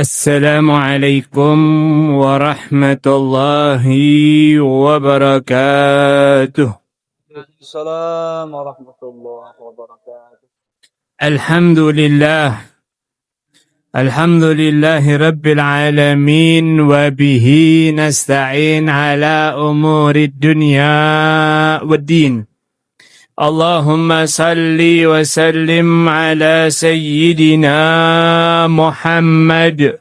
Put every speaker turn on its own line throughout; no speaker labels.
السلام عليكم ورحمة الله وبركاته.
السلام ورحمة الله وبركاته.
الحمد لله رب العالمين وبه نستعين على أمور الدنيا والدين. اللهم صل وسلم على سيدنا محمد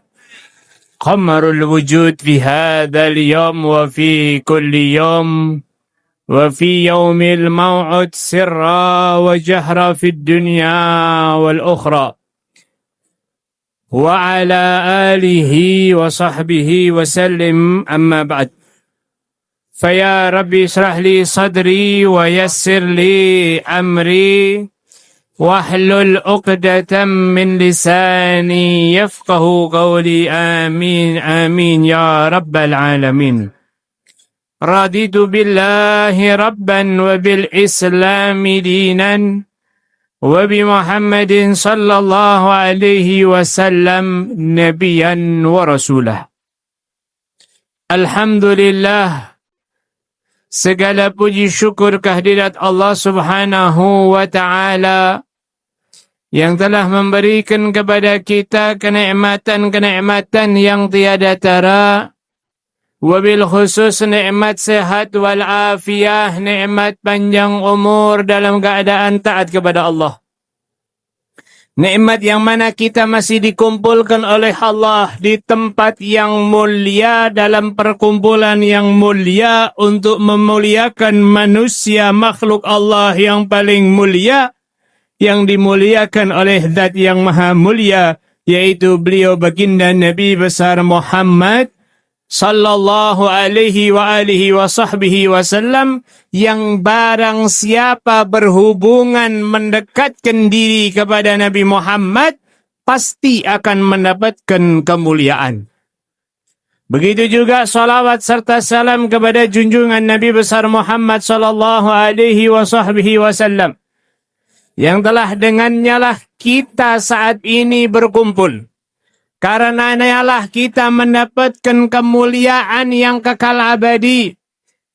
قمر الوجود في هذا اليوم وفي كل يوم وفي يوم الموعد سرا وجهرا في الدنيا والأخرى وعلى آله وصحبه وسلم. أما بعد، فيا ربي اشرح لي صدري ويسر لي أمري واحلل عقدة من لساني يفقه قولي. آمين آمين يا رب العالمين. رضيت بالله ربا وبالإسلام دينا وبمحمد صلى الله عليه وسلم نبيا ورسولا. Alhamdulillah, segala puji syukur kehadirat Allah Subhanahu wa Ta'ala yang telah memberikan kepada kita kenikmatan-kenikmatan yang tiada tara, wabil khusus nikmat sehat wal afiyah, nikmat panjang umur dalam keadaan taat kepada Allah. Nikmat yang mana kita masih dikumpulkan oleh Allah di tempat yang mulia, dalam perkumpulan yang mulia untuk memuliakan manusia, makhluk Allah yang paling mulia, yang dimuliakan oleh Zat yang maha mulia, yaitu beliau baginda Nabi besar Muhammad sallallahu alaihi wa alihi wa sahbihi wasallam, yang barang siapa berhubungan mendekatkan diri kepada Nabi Muhammad pasti akan mendapatkan kemuliaan. Begitu juga salawat serta salam kepada junjungan Nabi besar Muhammad sallallahu alaihi wa sahbihi wasallam, yang telah dengannya lah kita saat ini berkumpul. Karena ialah kita mendapatkan kemuliaan yang kekal abadi.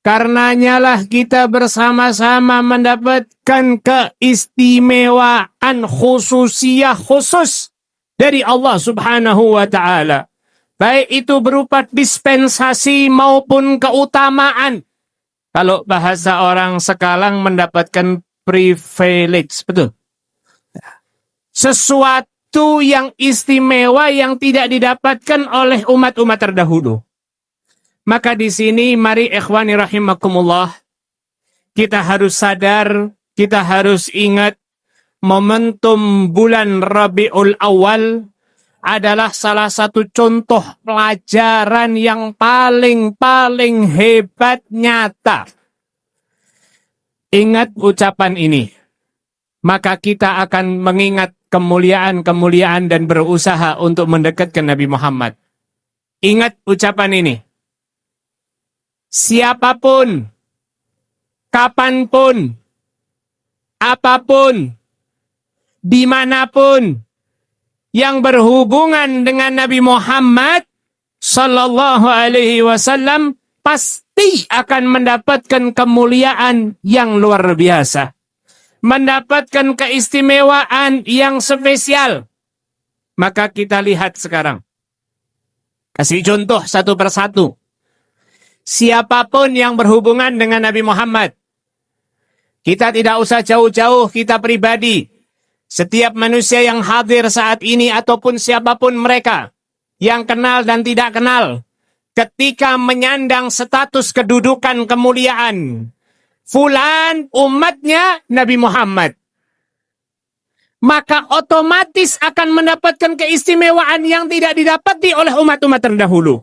Karenanya lah kita bersama-sama mendapatkan keistimewaan khususiyah khusus dari Allah Subhanahu wa Ta'ala. Baik itu berupa dispensasi maupun keutamaan. Kalau bahasa orang sekarang mendapatkan privilege, betul? Sesuatu yang istimewa yang tidak didapatkan oleh umat-umat terdahulu. Maka di sini mari ikhwani rahimakumullah, kita harus sadar, kita harus ingat momentum bulan Rabiul Awal adalah salah satu contoh pelajaran yang paling hebat nyata. Ingat ucapan ini, maka kita akan mengingat kemuliaan-kemuliaan dan berusaha untuk mendekatkan Nabi Muhammad. Ingat ucapan ini. Siapapun, kapanpun, apapun, dimanapun yang berhubungan dengan Nabi Muhammad sallallahu alaihi wasallam pasti akan mendapatkan kemuliaan yang luar biasa. Mendapatkan keistimewaan yang spesial. Maka kita lihat sekarang. Kasih contoh satu persatu. Siapapun yang berhubungan dengan Nabi Muhammad. Kita tidak usah jauh-jauh, kita pribadi. Setiap manusia yang hadir saat ini ataupun siapapun mereka, yang kenal dan tidak kenal, ketika menyandang status kedudukan kemuliaan, fulan umatnya Nabi Muhammad, maka otomatis akan mendapatkan keistimewaan yang tidak didapati oleh umat-umat terdahulu.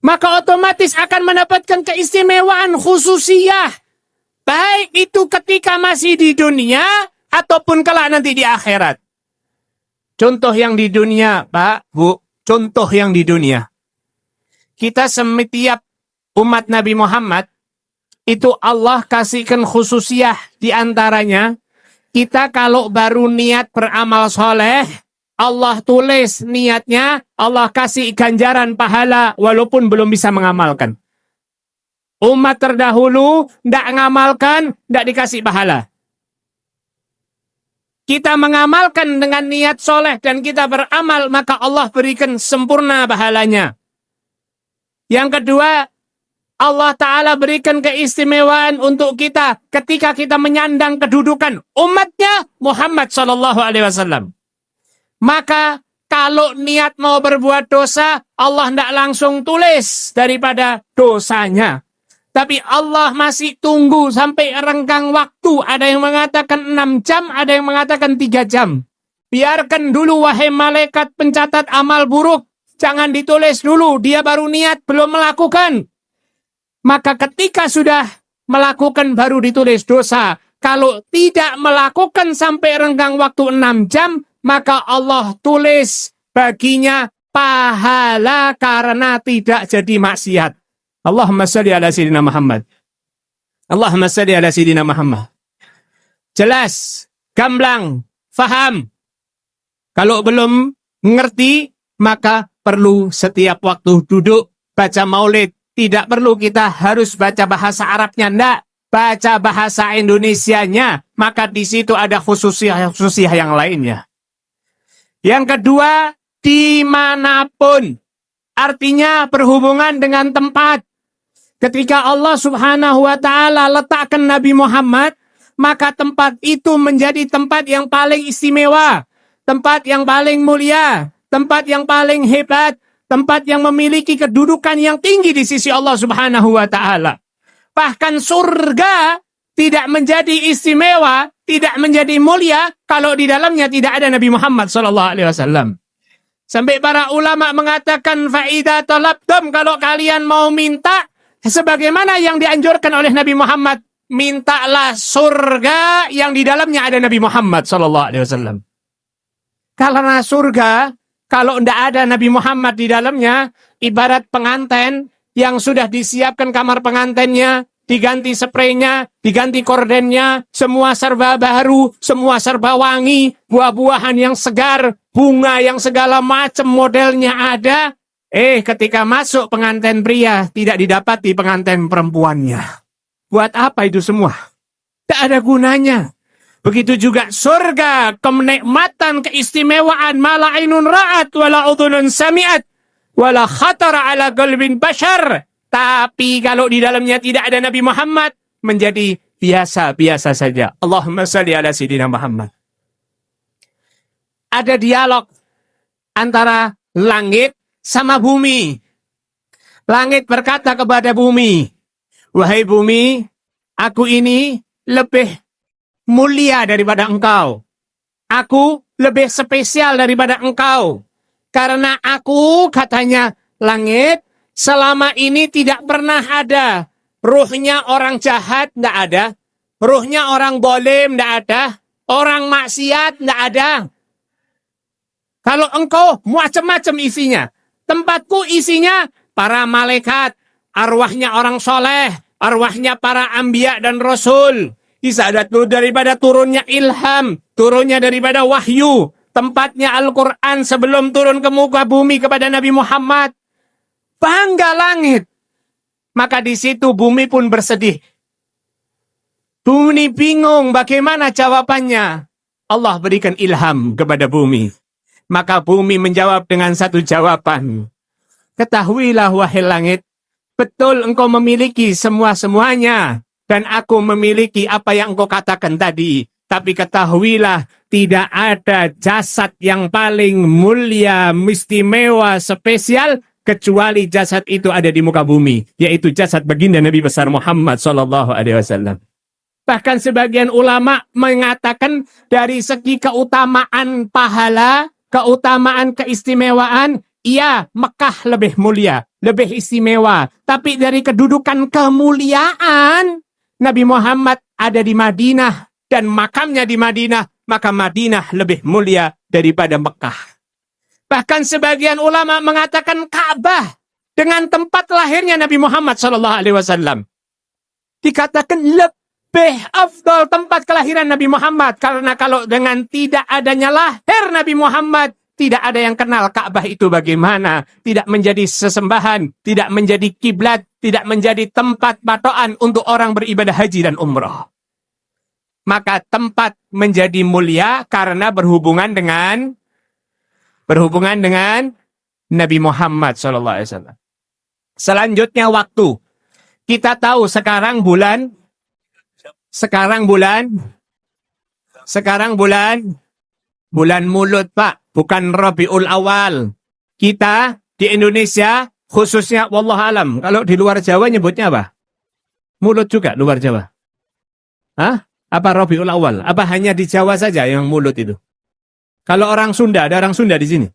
Maka otomatis akan mendapatkan keistimewaan khususiyah, baik itu ketika masih di dunia ataupun kelak nanti di akhirat. Contoh yang di dunia, Pak, Bu, contoh yang di dunia. Kita setiap umat Nabi Muhammad itu Allah kasihkan khususiyah, di antaranya kita kalau baru niat beramal soleh, Allah tulis niatnya, Allah kasih ganjaran pahala walaupun belum bisa mengamalkan. Umat terdahulu tidak ngamalkan, tidak dikasih pahala. Kita mengamalkan dengan niat soleh dan kita beramal, maka Allah berikan sempurna pahalanya. Yang kedua, Allah Ta'ala berikan keistimewaan untuk kita ketika kita menyandang kedudukan umatnya Muhammad SAW. Maka kalau niat mau berbuat dosa, Allah tidak langsung tulis daripada dosanya. Tapi Allah masih tunggu sampai renggang waktu. Ada yang mengatakan 6 jam, ada yang mengatakan 3 jam. Biarkan dulu wahai malaikat pencatat amal buruk. Jangan ditulis dulu, dia baru niat, belum melakukan. Maka ketika sudah melakukan baru ditulis dosa. Kalau tidak melakukan sampai renggang waktu 6 jam, maka Allah tulis baginya pahala karena tidak jadi maksiat. Allahumma salli ala Sayyidina Muhammad. Allahumma salli ala Sayyidina Muhammad. Jelas, gamblang, faham. Kalau belum ngerti, maka perlu setiap waktu duduk baca maulid. Tidak perlu kita harus baca bahasa Arabnya, enggak. Baca bahasa Indonesianya, maka di situ ada khususiyah yang lainnya. Yang kedua, dimanapun. Artinya berhubungan dengan tempat. Ketika Allah Subhanahu wa Ta'ala letakkan Nabi Muhammad, maka tempat itu menjadi tempat yang paling istimewa, tempat yang paling mulia, tempat yang paling hebat, tempat yang memiliki kedudukan yang tinggi di sisi Allah Subhanahu wa Ta'ala. Bahkan surga tidak menjadi istimewa, tidak menjadi mulia kalau di dalamnya tidak ada Nabi Muhammad SAW. Sampai para ulama mengatakan faida talabtum, kalau kalian mau minta sebagaimana yang dianjurkan oleh Nabi Muhammad, mintalah surga yang di dalamnya ada Nabi Muhammad SAW. Karena surga, kalau tidak ada Nabi Muhammad di dalamnya, ibarat pengantin yang sudah disiapkan kamar pengantinnya, diganti spraynya, diganti kordennya, semua serba baru, semua serba wangi, buah-buahan yang segar, bunga yang segala macam modelnya ada. Ketika masuk pengantin pria, tidak didapati pengantin perempuannya. Buat apa itu semua? Tak ada gunanya. Begitu juga surga, kenikmatan, keistimewaan, mala ainun ra'at, wala udhunun sami'at, wala khatara ala qalbin bashar. Tapi kalau di dalamnya tidak ada Nabi Muhammad, menjadi biasa-biasa saja. Allahumma salli ala Sayyidina Muhammad. Ada dialog antara langit sama bumi. Langit berkata kepada bumi, wahai bumi, aku ini lebih mulia daripada engkau. Aku lebih spesial daripada engkau. Karena aku, katanya langit, selama ini tidak pernah ada. Ruhnya orang jahat, tidak ada. Ruhnya orang zalim, tidak ada. Orang maksiat, tidak ada. Kalau engkau, macam-macam isinya. Tempatku isinya para malaikat, arwahnya orang soleh, arwahnya para anbiya dan rasul. Bisa ada daripada turunnya ilham, turunnya daripada wahyu. Tempatnya Al-Quran sebelum turun ke muka bumi kepada Nabi Muhammad. Bangga langit. Maka di situ bumi pun bersedih. Bumi bingung bagaimana jawabannya. Allah berikan ilham kepada bumi. Maka bumi menjawab dengan satu jawaban. Ketahuilah wahai langit, betul engkau memiliki semua-semuanya. Dan aku memiliki apa yang engkau katakan tadi. Tapi ketahuilah, tidak ada jasad yang paling mulia, istimewa, spesial, kecuali jasad itu ada di muka bumi. Yaitu jasad baginda Nabi besar Muhammad SAW. Bahkan sebagian ulama mengatakan dari segi keutamaan pahala, keutamaan keistimewaan, iya Mekah lebih mulia, lebih istimewa. Tapi dari kedudukan kemuliaan, Nabi Muhammad ada di Madinah dan makamnya di Madinah, maka Madinah lebih mulia daripada Mekah. Bahkan sebagian ulama mengatakan Ka'bah dengan tempat lahirnya Nabi Muhammad SAW dikatakan lebih afdal tempat kelahiran Nabi Muhammad. Karena kalau dengan tidak adanya lahir Nabi Muhammad, Tidak ada yang kenal Ka'bah itu bagaimana. Tidak menjadi sesembahan, tidak menjadi kiblat, tidak menjadi tempat patokan untuk orang beribadah haji dan umroh. Maka tempat menjadi mulia karena berhubungan dengan Nabi Muhammad SAW. Selanjutnya waktu. Kita tahu sekarang bulan Mulut, Pak, bukan Rabiul Awal. Kita di Indonesia khususnya wallahualam, kalau di luar Jawa nyebutnya apa? Mulut juga luar Jawa. Hah? Apa Rabiul Awal? Apa hanya di Jawa saja yang mulut itu? Kalau orang Sunda, ada orang Sunda di sini.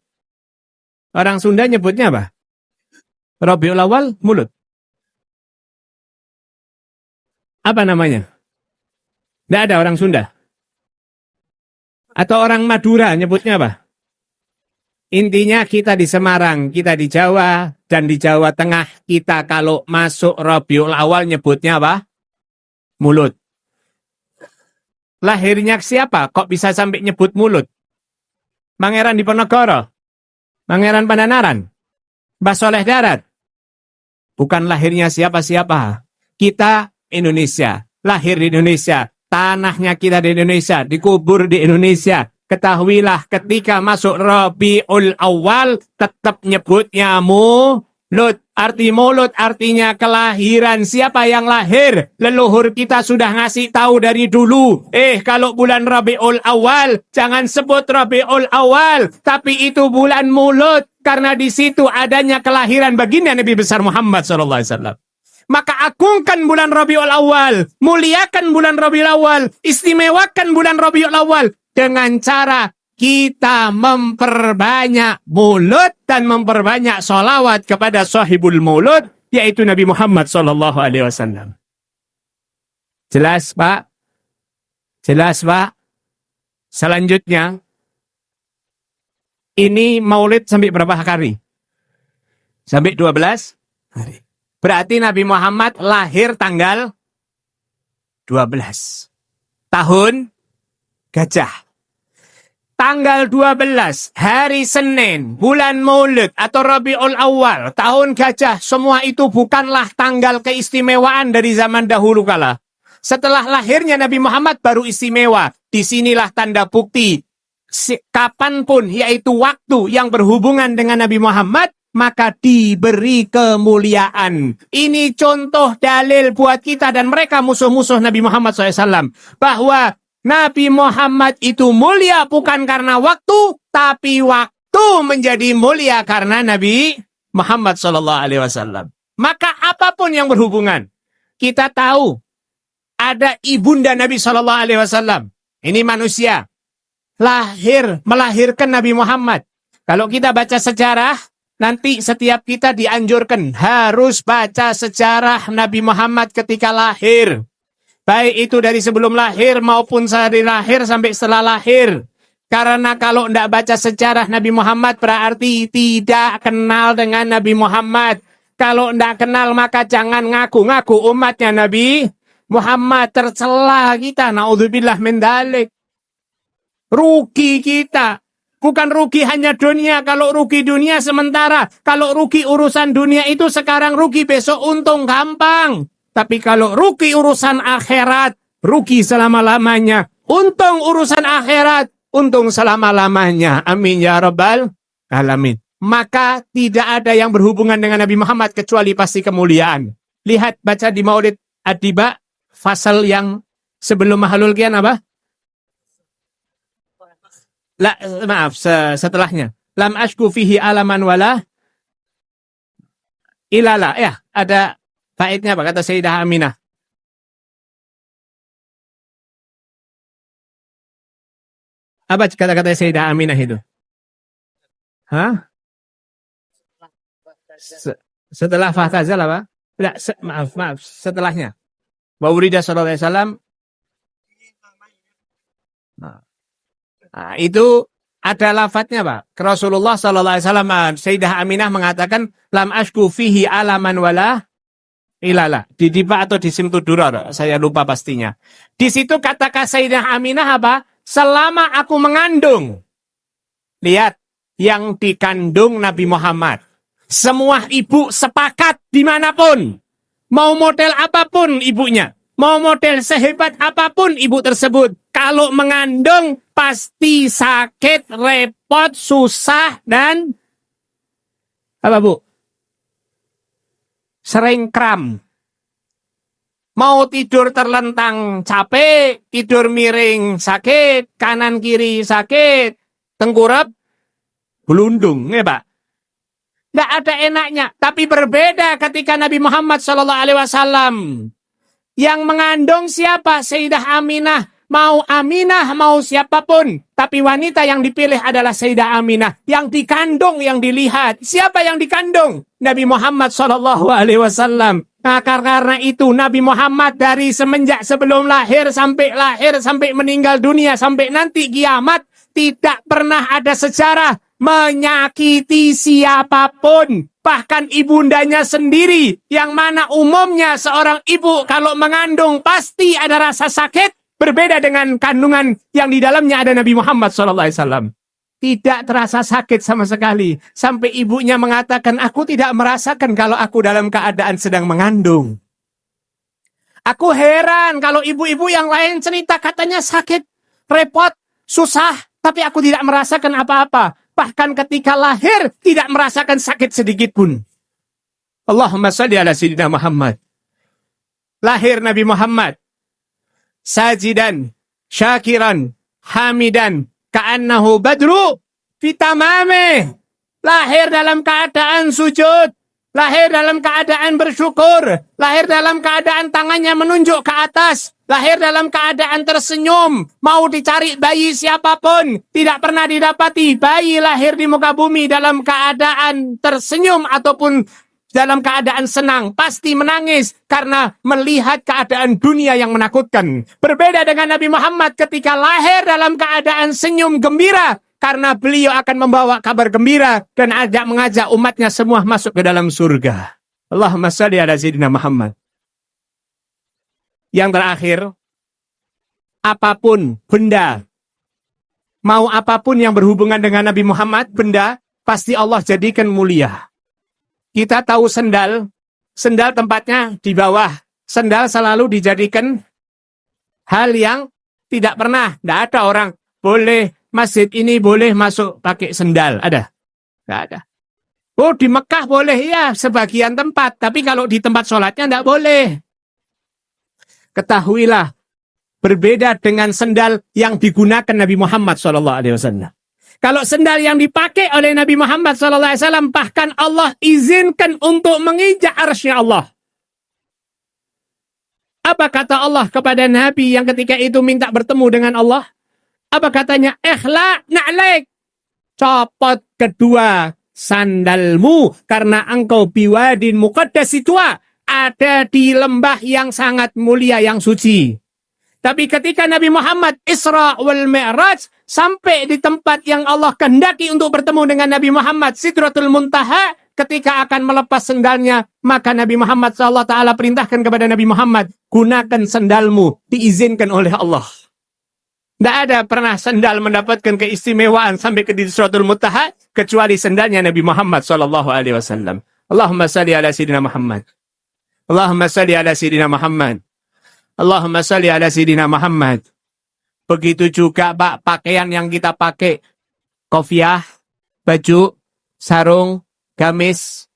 Orang Sunda nyebutnya apa? Rabiul Awal, mulut. Apa namanya? Tidak ada orang Sunda. Atau orang Madura nyebutnya apa? Intinya kita di Semarang, kita di Jawa, dan di Jawa Tengah, kita kalau masuk Rabiul Awal nyebutnya apa? Mulut. Lahirnya siapa? Kok bisa sampai nyebut mulut? Pangeran Diponegoro? Pangeran Pandanaran? Mbah Soleh Darat? Bukan lahirnya siapa-siapa. Kita Indonesia, lahir di Indonesia, tanahnya kita di Indonesia, dikubur di Indonesia. Ketahuilah ketika masuk Rabiul Awal tetap nyebutnya mulut. Arti mulut artinya kelahiran. Siapa yang lahir? Leluhur kita sudah ngasih tahu dari dulu. Kalau bulan Rabiul Awal jangan sebut Rabiul Awal, tapi itu bulan mulut karena di situ adanya kelahiran baginda Nabi besar Muhammad SAW. Maka agungkan bulan Rabiul Awal, muliakan bulan Rabiul Awal, istimewakan bulan Rabiul Awal dengan cara kita memperbanyak mulut dan memperbanyak sholawat kepada sahibul mulut, yaitu Nabi Muhammad SAW. Jelas, Pak? Jelas, Pak? Selanjutnya, ini maulid sampai berapa hari? Sampai 12 hari. Berarti Nabi Muhammad lahir tanggal 12. Tahun Gajah. Tanggal 12, hari Senin, bulan Maulid atau Rabiul Awal, tahun Gajah, semua itu bukanlah tanggal keistimewaan dari zaman dahulu kala. Setelah lahirnya Nabi Muhammad baru istimewa. Disinilah tanda bukti. Kapanpun, yaitu waktu yang berhubungan dengan Nabi Muhammad, maka diberi kemuliaan. Ini contoh dalil buat kita dan mereka musuh-musuh Nabi Muhammad SAW. Bahwa Nabi Muhammad itu mulia bukan karena waktu, tapi waktu menjadi mulia karena Nabi Muhammad SAW. Maka apapun yang berhubungan, kita tahu ada ibunda Nabi SAW. Ini manusia melahirkan Nabi Muhammad. Kalau kita baca sejarah, nanti setiap kita dianjurkan harus baca sejarah Nabi Muhammad ketika lahir. Baik itu dari sebelum lahir maupun dari lahir sampai setelah lahir. Karena kalau tidak baca sejarah Nabi Muhammad berarti tidak kenal dengan Nabi Muhammad. Kalau tidak kenal maka jangan ngaku-ngaku umatnya Nabi Muhammad. Tercela kita. Na'udzubillah min dzalik. Rugi kita. Bukan rugi hanya dunia. Kalau rugi dunia sementara. Kalau rugi urusan dunia itu sekarang rugi, besok untung gampang. Tapi kalau rugi urusan akhirat, rugi selama-lamanya. Untung urusan akhirat, untung selama-lamanya. Amin ya rabbal alamin. Maka tidak ada yang berhubungan dengan Nabi Muhammad kecuali pasti kemuliaan. Lihat, baca di Maulid Ad-Diba, fasal yang sebelum Mahalul Qiyan apa? Setelahnya. Lam ashku fihi alaman wala ilala. Ya, ada faednya apa kata Sayyidah Aminah? Apa kata-kata Sayyidah Aminah itu? Hah? Setelah Fahtazal apa? Tidak, maaf, setelahnya. Wa urida sallallahu alaihi wasallam. Nah, itu ada lafadznya, Pak. Rasulullah sallallahu alaihi wasallam, Sayyidah Aminah mengatakan lam ashku fihi alaman wala ilala. Di Diba atau di Simtudurar, saya lupa pastinya. Di situ kata Sayyidah Aminah apa? Selama aku mengandung. Lihat, yang dikandung Nabi Muhammad. Semua ibu sepakat dimanapun. Mau model apapun ibunya. Mau model sehebat apapun ibu tersebut. Kalau mengandung pasti sakit, repot, susah, dan apa bu? Sering kram. Mau tidur terlentang capek, tidur miring sakit, kanan kiri sakit, tengkurap, belundung, ya Pak. Nggak ada enaknya. Tapi berbeda ketika Nabi Muhammad SAW. Yang mengandung siapa? Sayyidah Aminah. Mau Aminah, mau siapapun. Tapi wanita yang dipilih adalah Sayyidah Aminah. Yang dikandung, yang dilihat. Siapa yang dikandung? Nabi Muhammad SAW. Nah, karena itu Nabi Muhammad dari semenjak sebelum lahir, sampai meninggal dunia, sampai nanti kiamat, tidak pernah ada sejarah menyakiti siapapun. Bahkan ibundanya sendiri, yang mana umumnya seorang ibu kalau mengandung pasti ada rasa sakit. Berbeda dengan kandungan yang di dalamnya ada Nabi Muhammad SAW. Tidak terasa sakit sama sekali. Sampai ibunya mengatakan, aku tidak merasakan kalau aku dalam keadaan sedang mengandung. Aku heran kalau ibu-ibu yang lain cerita katanya sakit, repot, susah. Tapi aku tidak merasakan apa-apa. Bahkan ketika lahir, tidak merasakan sakit sedikit pun. Allahumma salli ala Sayyidina Muhammad. Lahir Nabi Muhammad. Sajidan, syakiran, hamidan, ka'annahu badru fitamame. Lahir dalam keadaan sujud, lahir dalam keadaan bersyukur, lahir dalam keadaan tangannya menunjuk ke atas, lahir dalam keadaan tersenyum, mau dicari bayi siapapun, tidak pernah didapati bayi lahir di muka bumi dalam keadaan tersenyum ataupun dalam keadaan senang, pasti menangis karena melihat keadaan dunia yang menakutkan. Berbeda dengan Nabi Muhammad ketika lahir dalam keadaan senyum gembira, karena beliau akan membawa kabar gembira dan mengajak umatnya semua masuk ke dalam surga. Allahumma salli ala Sayyidina Muhammad. Yang terakhir, apapun benda, mau apapun yang berhubungan dengan Nabi Muhammad, benda, pasti Allah jadikan mulia. Kita tahu sendal tempatnya di bawah. Sendal selalu dijadikan hal yang tidak pernah. Tidak ada orang boleh masjid ini boleh masuk pakai sendal. Ada? Tidak ada. Oh, di Mekah boleh ya sebagian tempat. Tapi kalau di tempat sholatnya tidak boleh. Ketahuilah, berbeda dengan sendal yang digunakan Nabi Muhammad SAW. Kalau sendal yang dipakai oleh Nabi Muhammad SAW, bahkan Allah izinkan untuk menginjak arsy-Nya Allah. Apa kata Allah kepada Nabi yang ketika itu minta bertemu dengan Allah? Apa katanya? Ikhla' na'laik. Copot kedua sandalmu, karena engkau biwadin muqaddasi tua, ada di lembah yang sangat mulia, yang suci. Tapi ketika Nabi Muhammad Isra wal Mi'raj, sampai di tempat yang Allah kehendaki untuk bertemu dengan Nabi Muhammad, Sidratul Muntaha, ketika akan melepas sendalnya, maka Nabi Muhammad SAW perintahkan kepada Nabi Muhammad, gunakan sendalmu, diizinkan oleh Allah. Tidak ada pernah sendal mendapatkan keistimewaan sampai ke Sidratul Muntaha, kecuali sendalnya Nabi Muhammad SAW. Allahumma salli ala Sayyidina Muhammad. Allahumma salli ala Sayyidina Muhammad. Allahumma salli ala Sayyidina Muhammad. Begitu juga Pak, pakaian yang kita pakai. Kofiah, baju, sarung, gamis.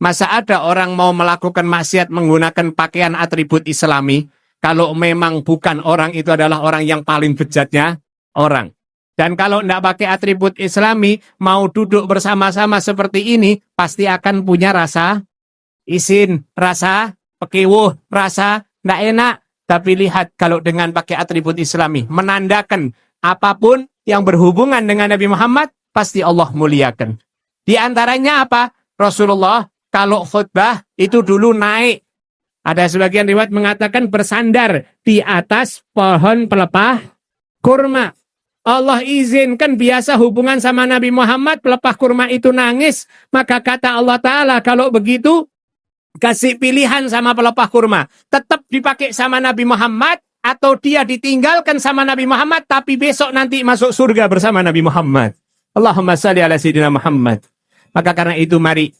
Masa ada orang mau melakukan maksiat menggunakan pakaian atribut Islami? Kalau memang bukan orang, itu adalah orang yang paling bejatnya orang. Dan kalau tidak pakai atribut Islami, mau duduk bersama-sama seperti ini, pasti akan punya rasa isin, rasa pekewuh, rasa tidak enak. Tapi lihat kalau dengan pakai atribut Islami, menandakan apapun yang berhubungan dengan Nabi Muhammad, pasti Allah muliakan. Di antaranya apa? Rasulullah kalau khutbah itu dulu naik. Ada sebagian riwayat mengatakan bersandar di atas pohon pelepah kurma. Allah izinkan biasa hubungan sama Nabi Muhammad, pelepah kurma itu nangis. Maka kata Allah Ta'ala, kalau begitu, kasih pilihan sama pelepah kurma. Tetap dipakai sama Nabi Muhammad, atau dia ditinggalkan sama Nabi Muhammad, tapi besok nanti masuk surga bersama Nabi Muhammad. Allahumma salli ala Sayyidina Muhammad. Maka karena itu mari,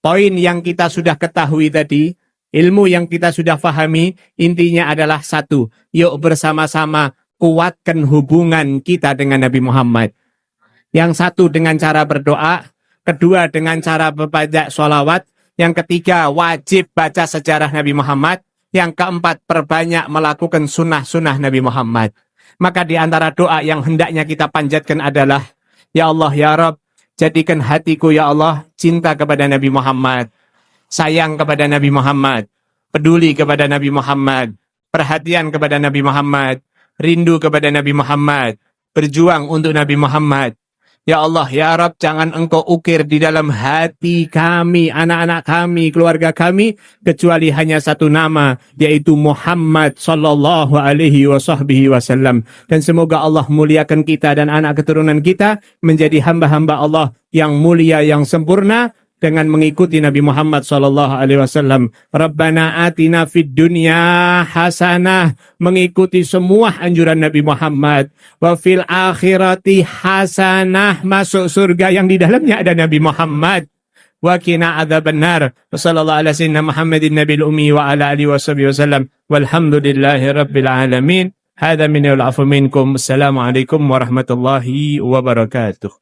poin yang kita sudah ketahui tadi, ilmu yang kita sudah fahami, intinya adalah satu. Yuk bersama-sama kuatkan hubungan kita dengan Nabi Muhammad. Yang satu dengan cara berdoa, kedua dengan cara membaca sholawat, yang ketiga wajib baca sejarah Nabi Muhammad, yang keempat perbanyak melakukan sunnah-sunnah Nabi Muhammad. Maka di antara doa yang hendaknya kita panjatkan adalah, ya Allah, ya Rabb, jadikan hatiku, ya Allah, cinta kepada Nabi Muhammad, sayang kepada Nabi Muhammad, peduli kepada Nabi Muhammad, perhatian kepada Nabi Muhammad, rindu kepada Nabi Muhammad, berjuang untuk Nabi Muhammad. Ya Allah, ya Rabb, jangan Engkau ukir di dalam hati kami, anak-anak kami, keluarga kami, kecuali hanya satu nama, yaitu Muhammad sallallahu alaihi wasallam. Dan semoga Allah muliakan kita dan anak keturunan kita menjadi hamba-hamba Allah yang mulia, yang sempurna, dengan mengikuti Nabi Muhammad sallallahu alaihi wasallam. Rabbana atina fid dunya hasanah, mengikuti semua anjuran Nabi Muhammad. Wa fil akhirati hasanah, masuk surga yang di dalamnya ada Nabi Muhammad. Wa qina adzabannar. Wassallallahu ala sayyidina Muhammadin nabiyil ummi wa ala alihi wasallam. Walhamdulillahi rabbil alamin. Hadza minni wal afu minkum. Assalamualaikum warahmatullahi wabarakatuh.